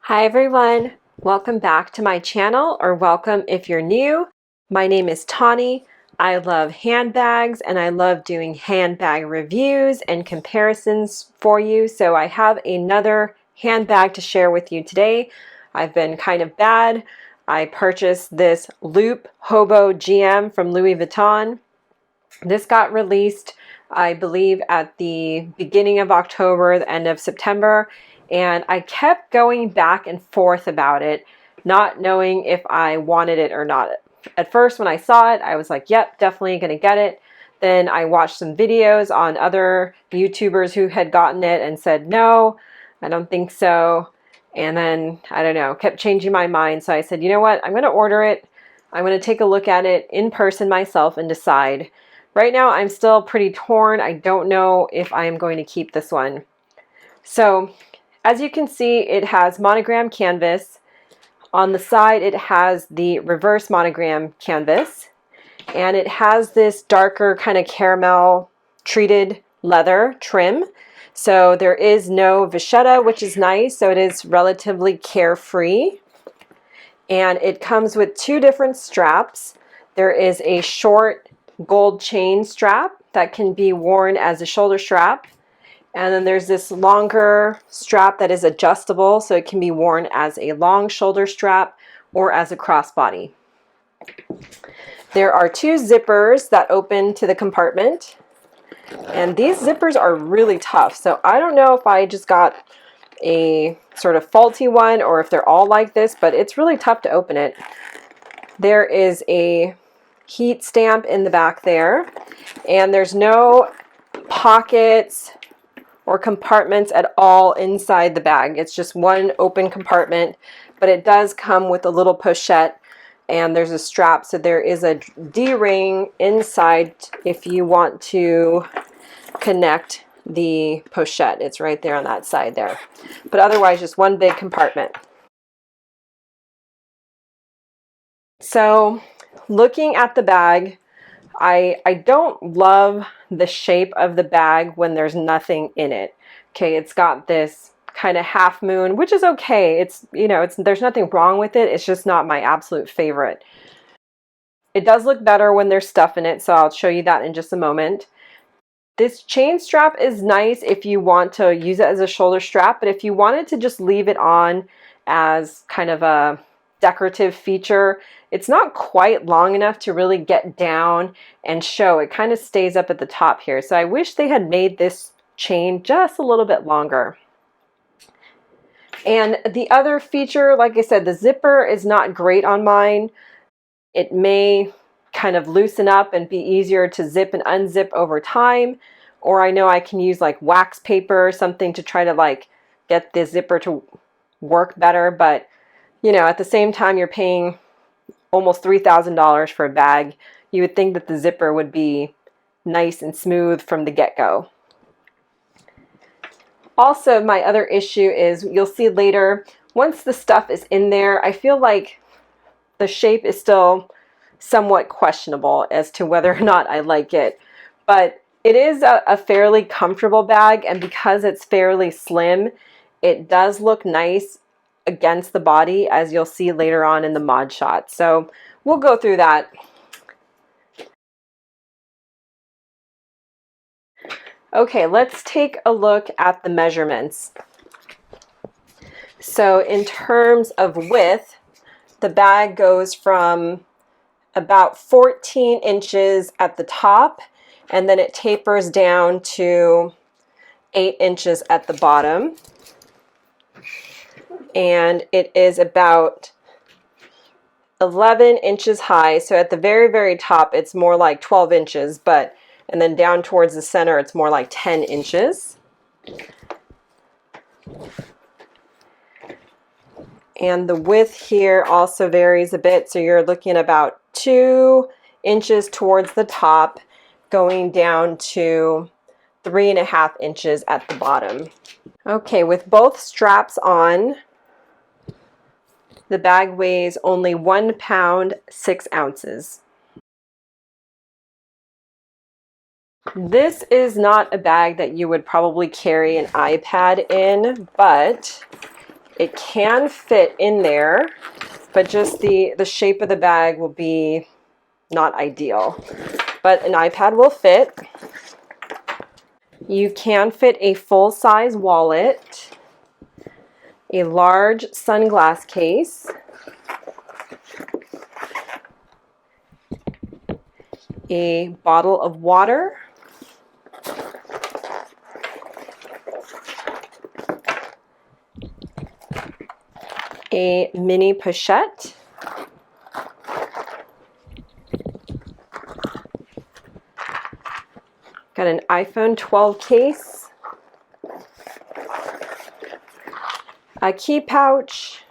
Hi everyone, welcome back to my channel, or welcome if you're new. My name is Tawny. I love handbags and I love doing handbag reviews and comparisons for you. So I have another handbag to share with you today. I've been kind of bad. I purchased this Loop Hobo GM from Louis Vuitton. This got released, I believe, at the beginning of October, the end of September. And I kept going back and forth about it, not knowing if I wanted it or not. At first, when I saw it, I was like, yep, definitely gonna get it. Then I watched some videos on other YouTubers who had gotten it and said, no, I don't think so. And then, I don't know, kept changing my mind. So I said, you know what, I'm gonna order it. I'm gonna take a look at it in person myself and decide. Right now, I'm still pretty torn. I don't know if I'm going to keep this one. So, as you can see, it has monogram canvas. On the side, it has the reverse monogram canvas. And it has this darker kind of caramel treated leather trim. So there is no vachetta, which is nice. So it is relatively carefree. And it comes with two different straps. There is a short gold chain strap that can be worn as a shoulder strap. And then there's this longer strap that is adjustable, so it can be worn as a long shoulder strap or as a crossbody. There are two zippers that open to the compartment. And these zippers are really tough. So I don't know if I just got a sort of faulty one or if they're all like this, but it's really tough to open it. There is a heat stamp in the back there, and there's no pockets or compartments at all inside the bag. It's just one open compartment, but it does come with a little pochette, and there's a strap, so there is a D-ring inside if you want to connect the pochette. It's right there on that side there, but otherwise just one big compartment. So looking at the bag, I don't love the shape of the bag when there's nothing in it. Okay, it's got this kind of half moon, which is okay. It's, you know, there's nothing wrong with it. It's just not my absolute favorite. It does look better when there's stuff in it, so I'll show you that in just a moment. This chain strap is nice if you want to use it as a shoulder strap, but if you wanted to just leave it on as kind of a decorative feature, it's not quite long enough to really get down and show. It kind of stays up at the top here. So I wish they had made this chain just a little bit longer. And the other feature, like I said, the zipper is not great on mine. It may kind of loosen up and be easier to zip and unzip over time. Or I know I can use like wax paper or something to try to like get the zipper to work better. But you know, at the same time, you're paying almost $3,000 for a bag. You would think that the zipper would be nice and smooth from the get-go. Also, my other issue is, you'll see later, once the stuff is in there, I feel like the shape is still somewhat questionable as to whether or not I like it. But it is a fairly comfortable bag, and because it's fairly slim, it does look nice against the body, as you'll see later on in the mod shot. So we'll go through that. Okay, let's take a look at the measurements. So in terms of width, the bag goes from about 14 inches at the top, and then it tapers down to 8 inches at the bottom. And it is about 11 inches high. So at the very, very top, it's more like 12 inches, and then down towards the center, it's more like 10 inches. And the width here also varies a bit. So you're looking at about 2 inches towards the top, going down to 3.5 inches at the bottom. Okay, with both straps on, the bag weighs only 1 pound, 6 ounces. This is not a bag that you would probably carry an iPad in, but It can fit in there, but just the shape of the bag will be not ideal. But an iPad will fit. You can fit a full-size wallet, a large sunglass case, a bottle of water, a mini pochette, got an iPhone 12 case, a key pouch,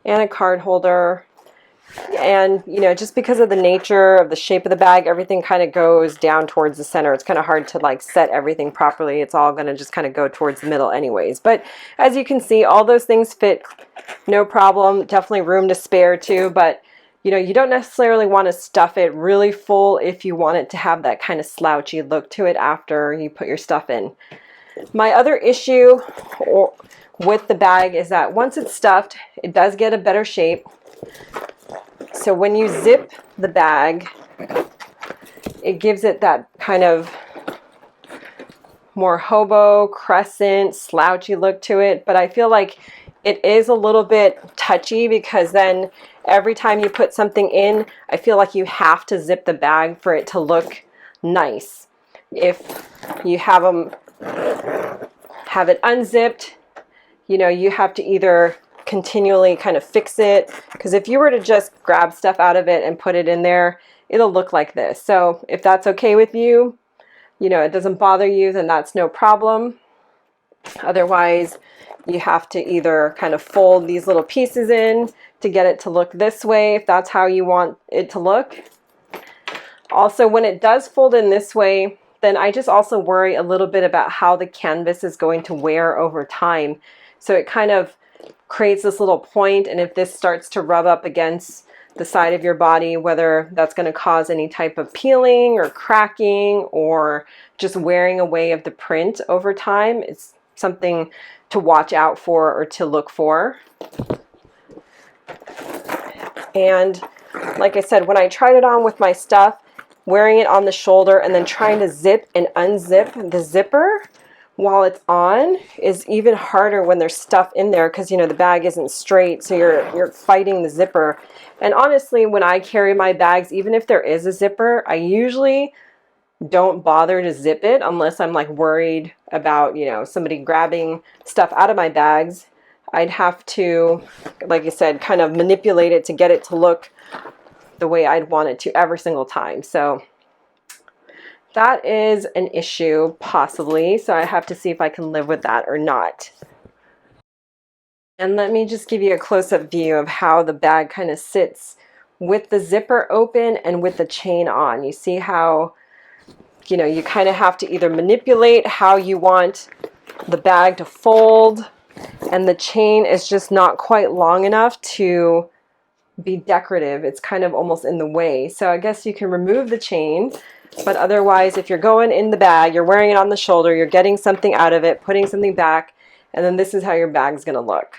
and a card holder. And, you know, just because of the nature of the shape of the bag, everything kind of goes down towards the center. It's kind of hard to like set everything properly. It's all going to just kind of go towards the middle anyways. But as you can see, all those things fit no problem. Definitely room to spare too. But, you know, you don't necessarily want to stuff it really full if you want it to have that kind of slouchy look to it after you put your stuff in. My other issue with the bag is that once it's stuffed, it does get a better shape. So when you zip the bag, it gives it that kind of more hobo, crescent, slouchy look to it. But I feel like it is a little bit touchy because then every time you put something in, I feel like you have to zip the bag for it to look nice. If you have it unzipped, you know, you have to either continually kind of fix it, because if you were to just grab stuff out of it and put it in there, it'll look like this. So if that's okay with you, you know, it doesn't bother you, then that's no problem. Otherwise, you have to either kind of fold these little pieces in to get it to look this way, if that's how you want it to look. Also, when it does fold in this way, then I just also worry a little bit about how the canvas is going to wear over time. So it kind of creates this little point, and if this starts to rub up against the side of your body, whether that's going to cause any type of peeling or cracking or just wearing away of the print over time, it's something to watch out for or to look for. And like I said, when I tried it on with my stuff, wearing it on the shoulder and then trying to zip and unzip the zipper while it's on is even harder when there's stuff in there, because, you know, the bag isn't straight, so you're fighting the zipper. And honestly, when I carry my bags, even if there is a zipper, I usually don't bother to zip it unless I'm like worried about, you know, somebody grabbing stuff out of my bags. I'd have to, like I said, kind of manipulate it to get it to look the way I'd want it to every single time. So that is an issue, possibly. So I have to see if I can live with that or not. And let me just give you a close-up view of how the bag kind of sits with the zipper open and with the chain on. You see how, you know, you kind of have to either manipulate how you want the bag to fold, and the chain is just not quite long enough to be decorative. It's kind of almost in the way. So I guess you can remove the chain. But otherwise, if you're going in the bag, you're wearing it on the shoulder, you're getting something out of it, putting something back, and then this is how your bag's going to look,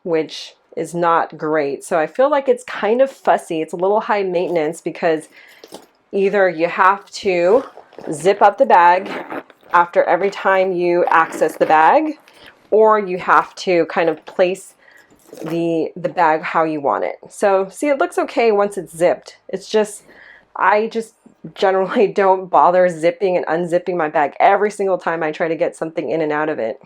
which is not great. So I feel like it's kind of fussy. It's a little high maintenance because either you have to zip up the bag after every time you access the bag, or you have to kind of place the bag how you want it. So see, it looks okay once it's zipped. It's just, I just generally don't bother zipping and unzipping my bag every single time I try to get something in and out of it.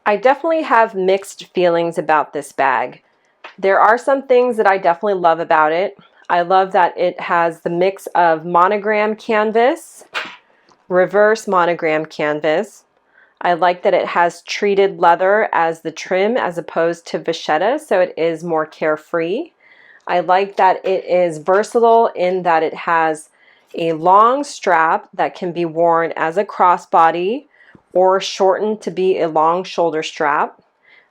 I definitely have mixed feelings about this bag. There are some things that I definitely love about it. I love that it has the mix of monogram canvas, reverse monogram canvas. I like that it has treated leather as the trim as opposed to vachetta, so it is more carefree. I like that it is versatile in that it has a long strap that can be worn as a crossbody or shortened to be a long shoulder strap.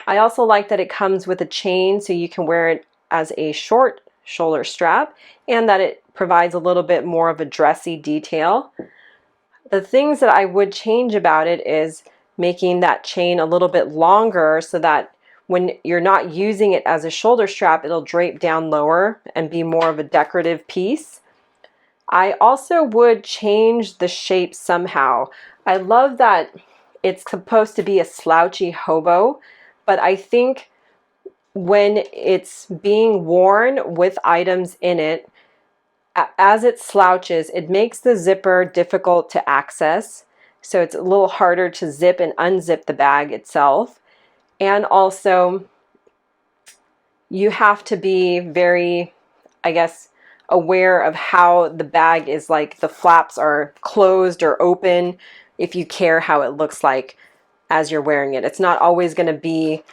I also like that it comes with a chain so you can wear it as a short shoulder strap, and that it provides a little bit more of a dressy detail. The things that I would change about it is making that chain a little bit longer so that when you're not using it as a shoulder strap, it'll drape down lower and be more of a decorative piece. I also would change the shape somehow. I love that it's supposed to be a slouchy hobo, but I think when it's being worn with items in it, as it slouches, it makes the zipper difficult to access. So it's a little harder to zip and unzip the bag itself. And also, you have to be very, I guess, aware of how the bag is, like the flaps are closed or open, if you care how it looks like as you're wearing it. It's not always going to be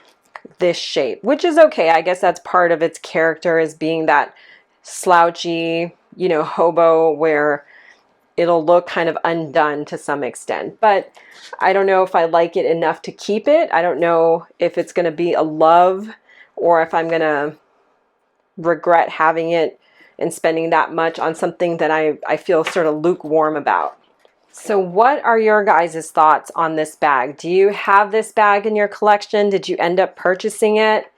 this shape, which is okay. I guess that's part of its character, is being that slouchy, you know, hobo where it'll look kind of undone to some extent. But I don't know if I like it enough to keep it. I don't know if it's going to be a love or if I'm going to regret having it and spending that much on something that I feel sort of lukewarm about. So what are your guys' thoughts on this bag? Do you have this bag in your collection? Did you end up purchasing it?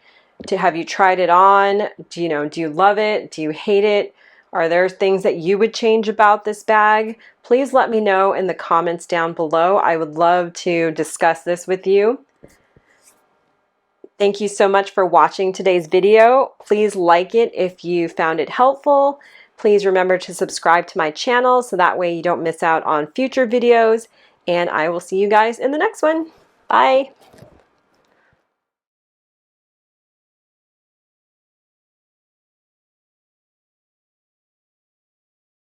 Have you tried it on? Do you love it? Do you hate it? Are there things that you would change about this bag? Please let me know in the comments down below. I would love to discuss this with you. Thank you so much for watching today's video. Please like it if you found it helpful. Please remember to subscribe to my channel so that way you don't miss out on future videos. And I will see you guys in the next one. Bye.